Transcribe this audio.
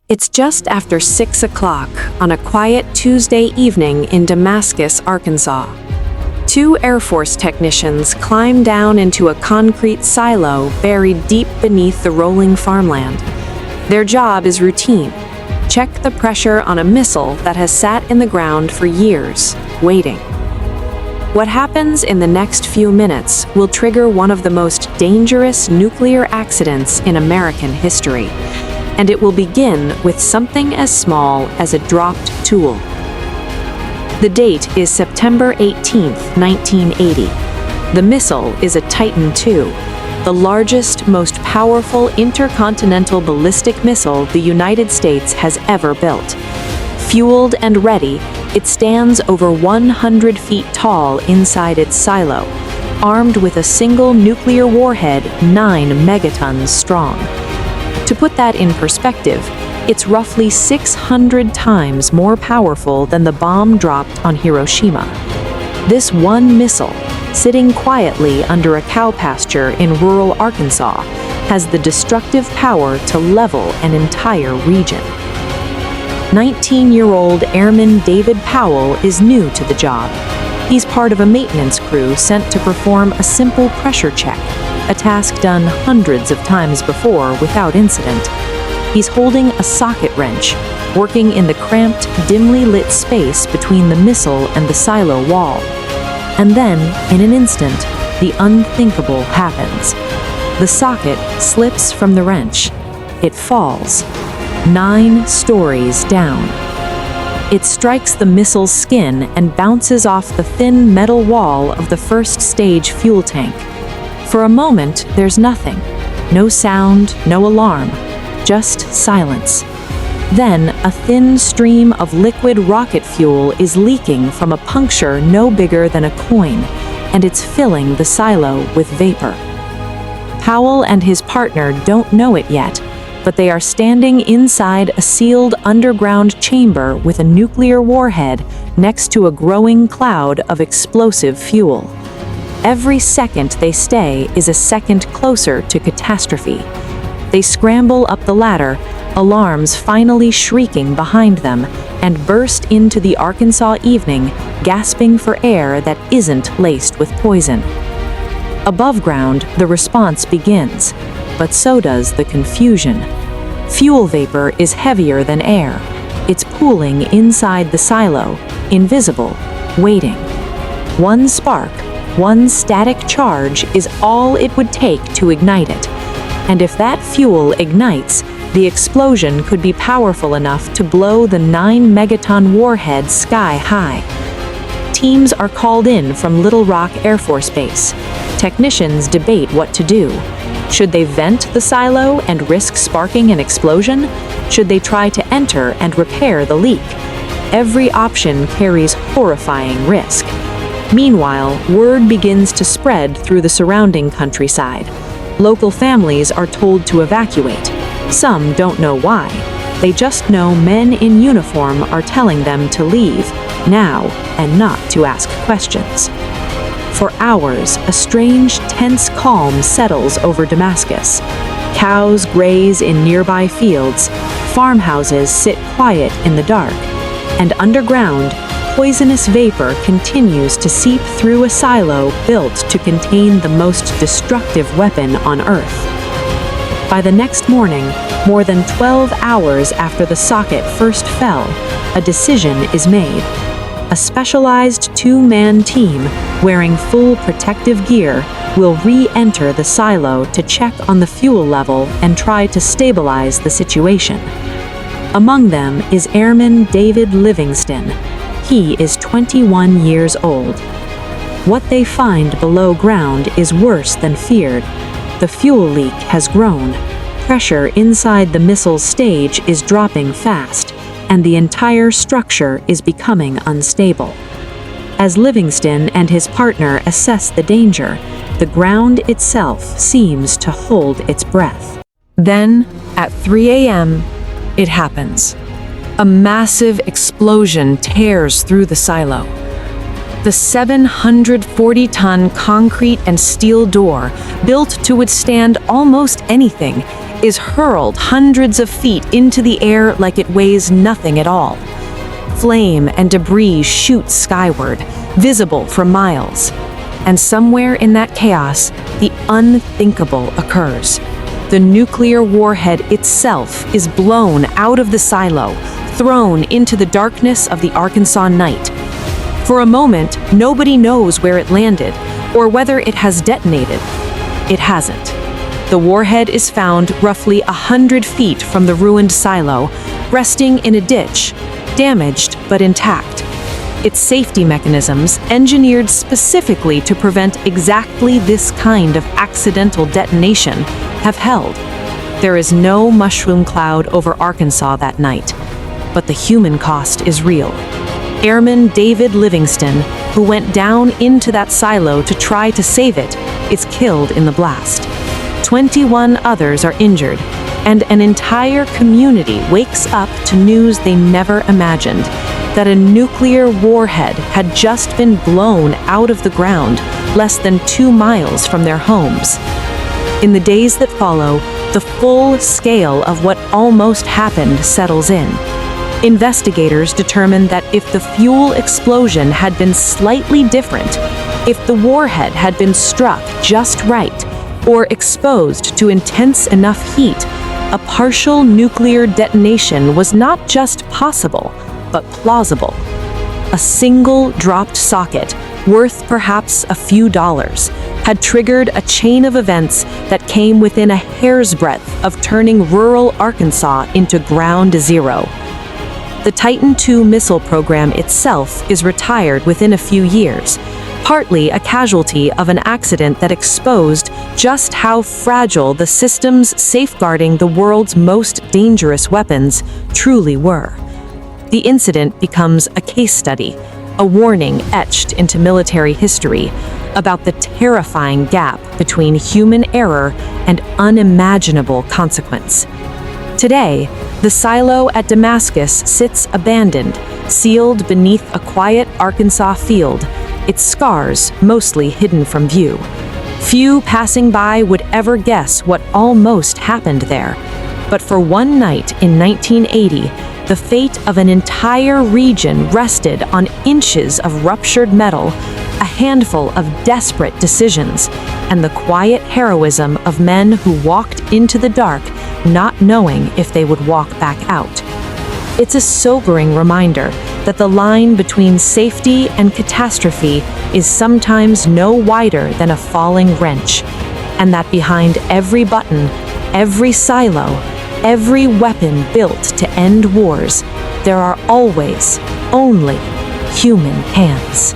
It's just after 6 o'clock on a quiet Tuesday evening in Damascus, Arkansas. Two Air Force technicians climb down into a concrete silo buried deep beneath the rolling farmland. Their job is routine: check the pressure on a missile that has sat in the ground for years, waiting. What happens in the next few minutes will trigger one of the most dangerous nuclear accidents in American history. And it will begin with something as small as a dropped tool. The date is September 18, 1980. The missile is a Titan II, the largest, most powerful intercontinental ballistic missile the United States has ever built. Fueled and ready, it stands over 100 feet tall inside its silo, armed with a single nuclear warhead 9 megatons strong. To put that in perspective, it's roughly 600 times more powerful than the bomb dropped on Hiroshima. This one missile, sitting quietly under a cow pasture in rural Arkansas, has the destructive power to level an entire region. 19-year-old Airman David Powell is new to the job. He's part of a maintenance crew sent to perform a simple pressure check, a task done hundreds of times before without incident. He's holding a socket wrench, working in the cramped, dimly lit space between the missile and the silo wall. And then, in an instant, the unthinkable happens. The socket slips from the wrench. It falls, 9 stories down. It strikes the missile's skin and bounces off the thin metal wall of the first stage fuel tank. For a moment, there's nothing. No sound, no alarm, just silence. Then, a thin stream of liquid rocket fuel is leaking from a puncture no bigger than a coin, and it's filling the silo with vapor. Powell and his partner don't know it yet, but they are standing inside a sealed underground chamber with a nuclear warhead next to a growing cloud of explosive fuel. Every second they stay is a second closer to catastrophe. They scramble up the ladder, alarms finally shrieking behind them, and burst into the Arkansas evening, gasping for air that isn't laced with poison. Above ground, the response begins, but so does the confusion. Fuel vapor is heavier than air. It's pooling inside the silo, invisible, waiting. One spark, one static charge is all it would take to ignite it. And if that fuel ignites, the explosion could be powerful enough to blow the 9-megaton warhead sky high. Teams are called in from Little Rock Air Force Base. Technicians debate what to do. Should they vent the silo and risk sparking an explosion? Should they try to enter and repair the leak? Every option carries horrifying risk. Meanwhile, word begins to spread through the surrounding countryside. Local families are told to evacuate. Some don't know why. They just know men in uniform are telling them to leave, now, and not to ask questions. For hours, a strange, tense calm settles over Damascus. Cows graze in nearby fields, farmhouses sit quiet in the dark, and underground, poisonous vapor continues to seep through a silo built to contain the most destructive weapon on Earth. By the next morning, more than 12 hours after the socket first fell, a decision is made. A specialized 2-man team, wearing full protective gear, will re-enter the silo to check on the fuel level and try to stabilize the situation. Among them is Airman David Livingston. He is 21 years old. What they find below ground is worse than feared. The fuel leak has grown. Pressure inside the missile's stage is dropping fast, and the entire structure is becoming unstable. As Livingston and his partner assess the danger, the ground itself seems to hold its breath. Then, at 3 a.m., it happens. A massive explosion tears through the silo. The 740-ton concrete and steel door, built to withstand almost anything, is hurled hundreds of feet into the air like it weighs nothing at all. Flame and debris shoot skyward, visible for miles. And somewhere in that chaos, the unthinkable occurs. The nuclear warhead itself is blown out of the silo, thrown into the darkness of the Arkansas night. For a moment, nobody knows where it landed or whether it has detonated. It hasn't. The warhead is found roughly 100 feet from the ruined silo, resting in a ditch, damaged but intact. Its safety mechanisms, engineered specifically to prevent exactly this kind of accidental detonation, have held. There is no mushroom cloud over Arkansas that night, but the human cost is real. Airman David Livingston, who went down into that silo to try to save it, is killed in the blast. 21 others are injured, and an entire community wakes up to news they never imagined, that a nuclear warhead had just been blown out of the ground less than 2 miles from their homes. In the days that follow, the full scale of what almost happened settles in. Investigators determined that if the fuel explosion had been slightly different, if the warhead had been struck just right, or exposed to intense enough heat, a partial nuclear detonation was not just possible, but plausible. A single dropped socket, worth perhaps a few dollars, had triggered a chain of events that came within a hair's breadth of turning rural Arkansas into ground zero. The Titan II missile program itself is retired within a few years, partly a casualty of an accident that exposed just how fragile the systems safeguarding the world's most dangerous weapons truly were. The incident becomes a case study, a warning etched into military history about the terrifying gap between human error and unimaginable consequence. Today, the silo at Damascus sits abandoned, sealed beneath a quiet Arkansas field, its scars mostly hidden from view. Few passing by would ever guess what almost happened there. But for one night in 1980, the fate of an entire region rested on inches of ruptured metal, a handful of desperate decisions, and the quiet heroism of men who walked into the dark not knowing if they would walk back out. It's a sobering reminder that the line between safety and catastrophe is sometimes no wider than a falling wrench, and that behind every button, every silo, every weapon built to end wars, there are always only human hands.